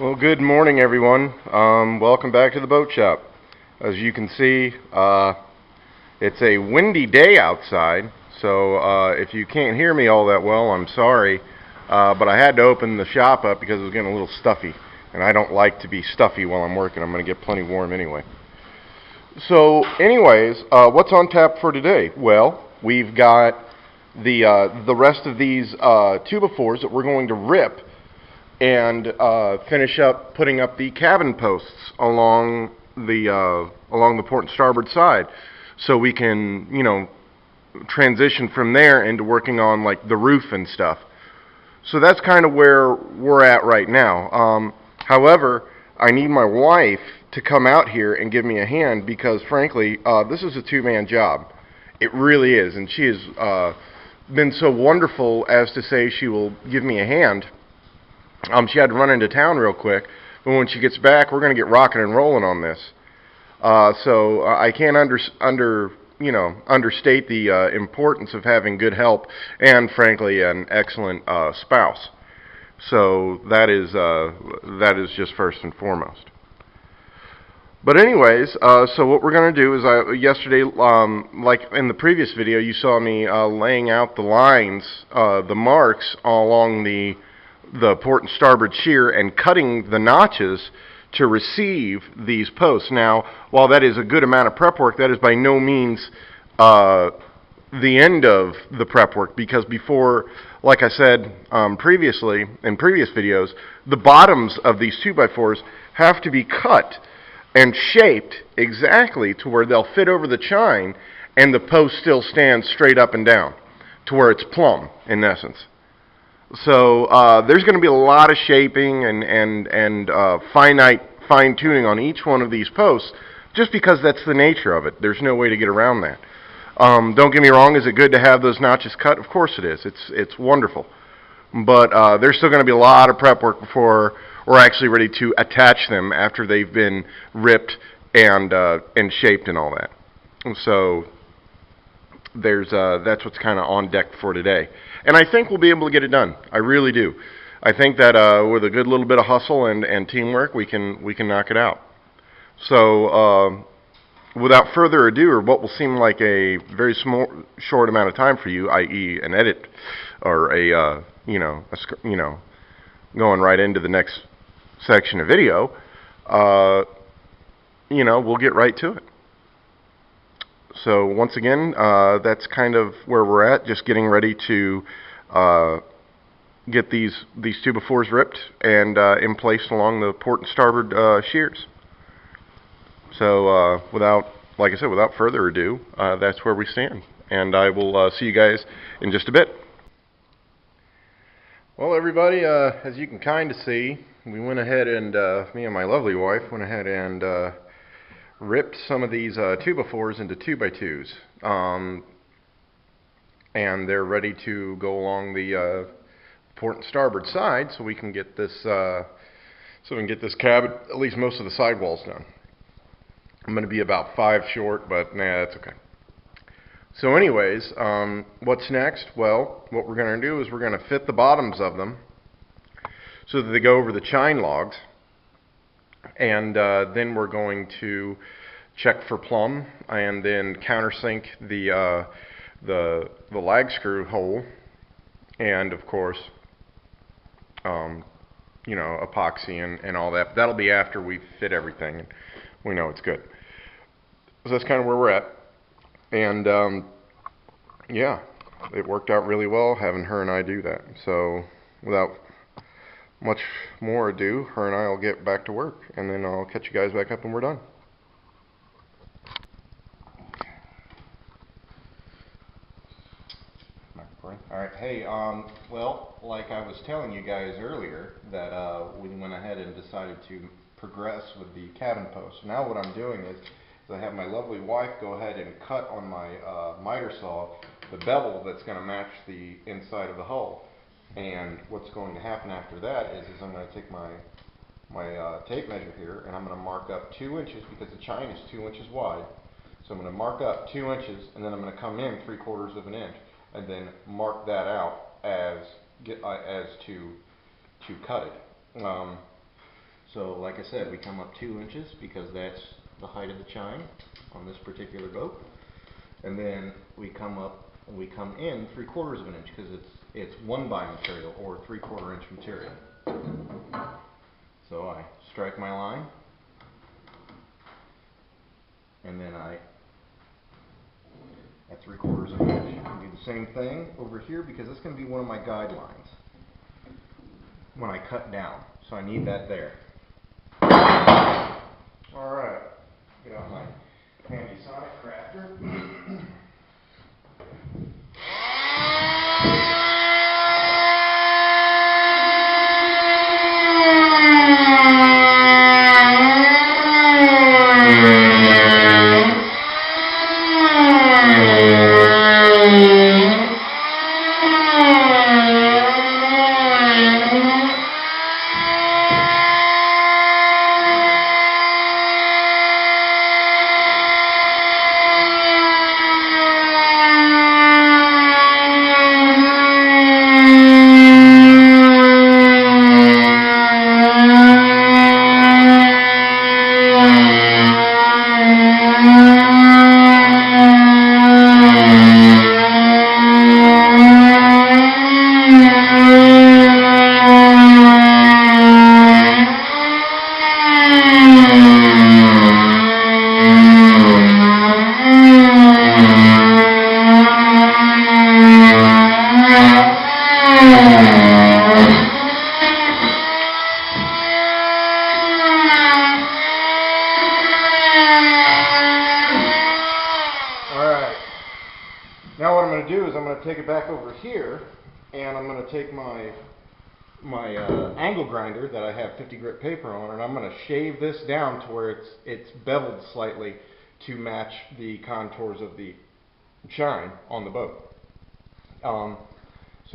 Well, good morning, everyone. Welcome back to the boat shop. As you can see, it's a windy day outside, so if you can't hear me all that well, I'm sorry. But I had to open the shop up because it was getting a little stuffy, and I don't like to be stuffy while I'm working. I'm going to get plenty warm anyway. So, anyways, what's on tap for today? Well, we've got the rest of these 2x4s that we're going to rip and finish up putting up the cabin posts along the port and starboard side, so we can transition from there into working on like the roof and stuff. So that's kind of where we're at right now. However, I need my wife to come out here and give me a hand because, frankly, this is a two-man job. It really is, and she has been so wonderful as to say she will give me a hand. She had to run into town real quick, but when she gets back, we're going to get rocking and rolling on this. So I can't understate the importance of having good help and, frankly, an excellent spouse. So that is just first and foremost. But anyways, so what we're going to do is, yesterday, like in the previous video, you saw me laying out the lines, the marks along the port and starboard shear and cutting the notches to receive these posts. Now, while that is a good amount of prep work, that is by no means the end of the prep work, because before, like I said previously, in previous videos, the bottoms of these 2x4s have to be cut and shaped exactly to where they'll fit over the chine and the post still stands straight up and down to where it's plumb, in essence. So there's going to be a lot of shaping and fine-tuning on each one of these posts, just because that's the nature of it. There's no way to get around that. Don't get me wrong, is it good to have those notches cut? Of course it is. It's wonderful. But there's still going to be a lot of prep work before we're actually ready to attach them after they've been ripped and shaped and all that. So that's what's kind of on deck for today. And I think we'll be able to get it done. I really do. I think that with a good little bit of hustle and teamwork, we can knock it out. So without further ado, or what will seem like a very short amount of time for you, i.e. an edit or going right into the next section of video, we'll get right to it. So once again, that's kind of where we're at, just getting ready to get these 2x4s ripped and in place along the port and starboard shears. So like I said, without further ado, that's where we stand. And I will see you guys in just a bit. Well, everybody, as you can kind of see, we went ahead and, me and my lovely wife went ahead and ripped some of these 2x4s into 2x2s, and they're ready to go along the port and starboard side, so we can get this cab, at least most of the sidewalls done. I'm going to be about 5 short, but nah, that's okay. So anyways, what's next? Well, what we're going to do is we're going to fit the bottoms of them so that they go over the chine logs. And then we're going to check for plumb and then countersink the lag screw hole, and of course epoxy and all that. That'll be after we fit everything and we know it's good. So that's kind of where we're at. And yeah, it worked out really well having her and I do that. So without much more ado, her and I will get back to work, and then I'll catch you guys back up when we're done. Alright, hey, well, like I was telling you guys earlier, that we went ahead and decided to progress with the cabin post. Now what I'm doing is I have my lovely wife go ahead and cut on my miter saw the bevel that's going to match the inside of the hull. And what's going to happen after that is I'm going to take my tape measure here, and I'm going to mark up 2 inches, because the chine is 2 inches wide. So I'm going to mark up 2 inches, and then I'm going to come in 3/4 of an inch, and then mark that out as to cut it. So like I said, we come up 2 inches because that's the height of the chine on this particular boat. And then we come in 3/4 of an inch because it's 1x material or 3/4 inch material. So I strike my line, and then at 3/4 of an inch, I do the same thing over here because that's going to be one of my guidelines when I cut down. So I need that there. Alright, get out my handy Sonic Crafter. Now what I'm going to do is I'm going to take it back over here, and I'm going to take my angle grinder that I have 50 grit paper on, and I'm going to shave this down to where it's beveled slightly to match the contours of the chine on the boat. So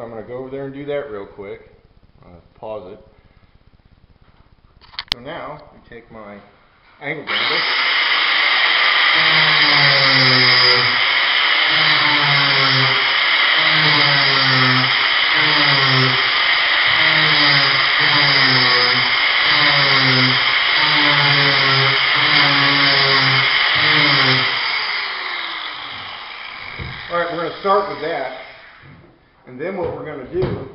I'm going to go over there and do that real quick. Pause it. So now I take my angle grinder. Alright, we're going to start with that, and then what we're going to do,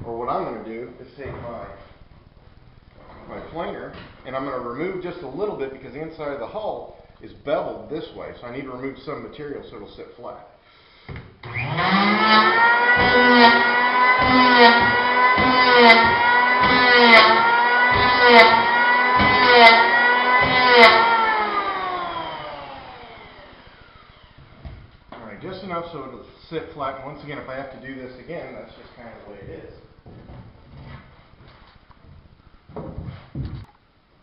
or what I'm going to do, is take my planer, and I'm going to remove just a little bit because the inside of the hull is beveled this way, so I need to remove some material so it'll sit flat. Alright, just enough so it'll sit flat, and once again, if I have to do this again, that's just kind of the way it is.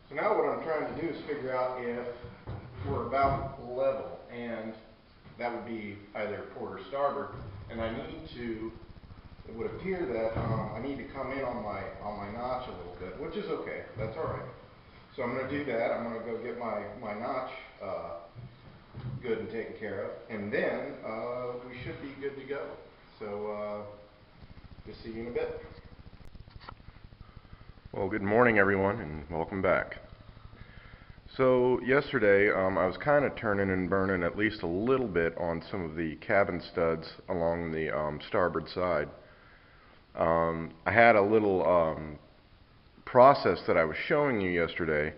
So now what I'm trying to do is figure out if we're about level, and that would be either port or starboard, and I need to, it would appear that I need to come in on my notch a little bit, which is okay, that's alright. So I'm going to do that. I'm going to go get my notch good and taken care of, and then we should be good to go. So we'll see you in a bit. Well, good morning everyone, and welcome back. So yesterday I was kind of turning and burning at least a little bit on some of the cabin studs along the starboard side. I had a little process that I was showing you yesterday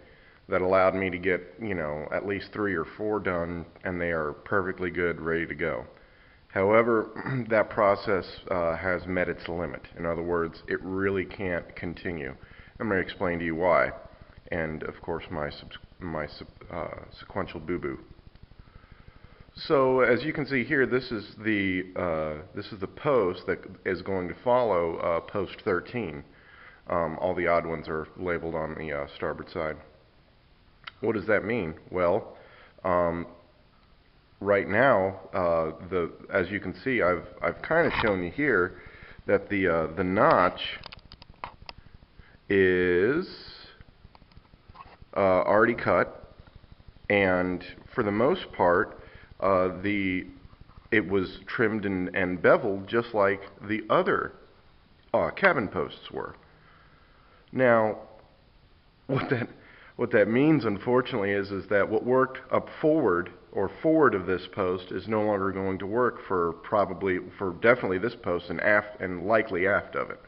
that allowed me to get, you know, at least 3 or 4 done, and they are perfectly good, ready to go. However, that process has met its limit. In other words, it really can't continue. I'm going to explain to you why, and of course my sequential boo-boo. So as you can see here, this is the post that is going to follow post 13. All the odd ones are labeled on the starboard side. What does that mean? Well, right now, as you can see, I've kind of shown you here that the notch is already cut, and for the most part, it was trimmed and beveled just like the other cabin posts were. Now, what that means, unfortunately, is that what worked up forward or forward of this post is no longer going to work for definitely this post and likely aft of it.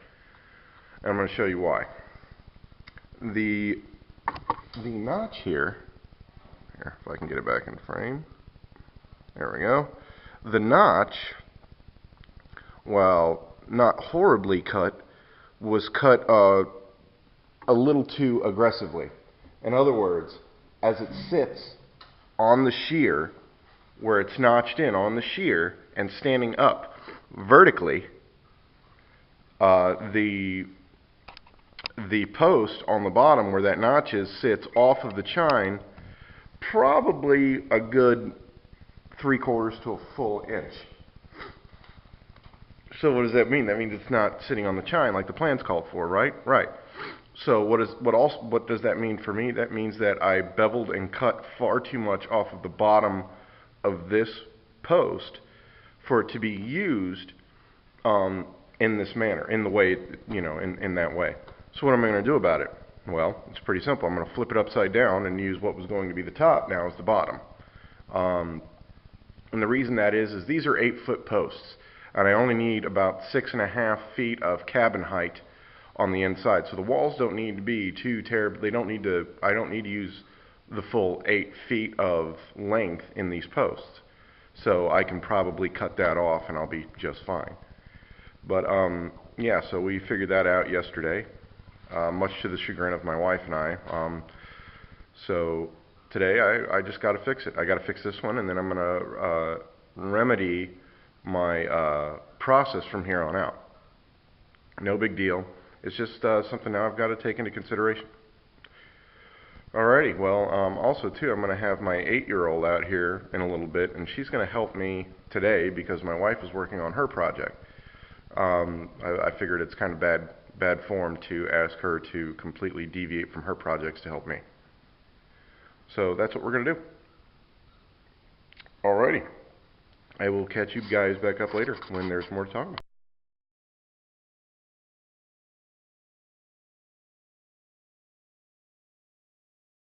And I'm going to show you why. The notch here, if I can get it back in frame. There we go. The notch, while not horribly cut, was cut a little too aggressively. In other words, as it sits on the shear, where it's notched in on the shear and standing up vertically, the post on the bottom where that notch is sits off of the chine probably a good 3/4 to a full inch. So what does that mean? That means it's not sitting on the chine like the plans called for, right? Right. So what does that mean for me? That means that I beveled and cut far too much off of the bottom of this post for it to be used in this manner, in the way, in that way. So what am I going to do about it? Well, it's pretty simple. I'm going to flip it upside down and use what was going to be the top now as the bottom. And the reason that is these are 8-foot posts, and I only need about 6.5 feet of cabin height on the inside. So the walls don't need to be too terrible. I don't need to use the full 8 feet of length in these posts. So I can probably cut that off and I'll be just fine. But yeah, so we figured that out yesterday, much to the chagrin of my wife and I. So today I just got to fix it. I got to fix this one, and then I'm going to remedy my process from here on out. No big deal. It's just something now I've got to take into consideration. Alrighty, well, also too, I'm going to have my 8-year-old out here in a little bit, and she's going to help me today because my wife is working on her project. I figured it's kind of bad form to ask her to completely deviate from her projects to help me. So that's what we're going to do. Alrighty. I will catch you guys back up later when there's more to talk about.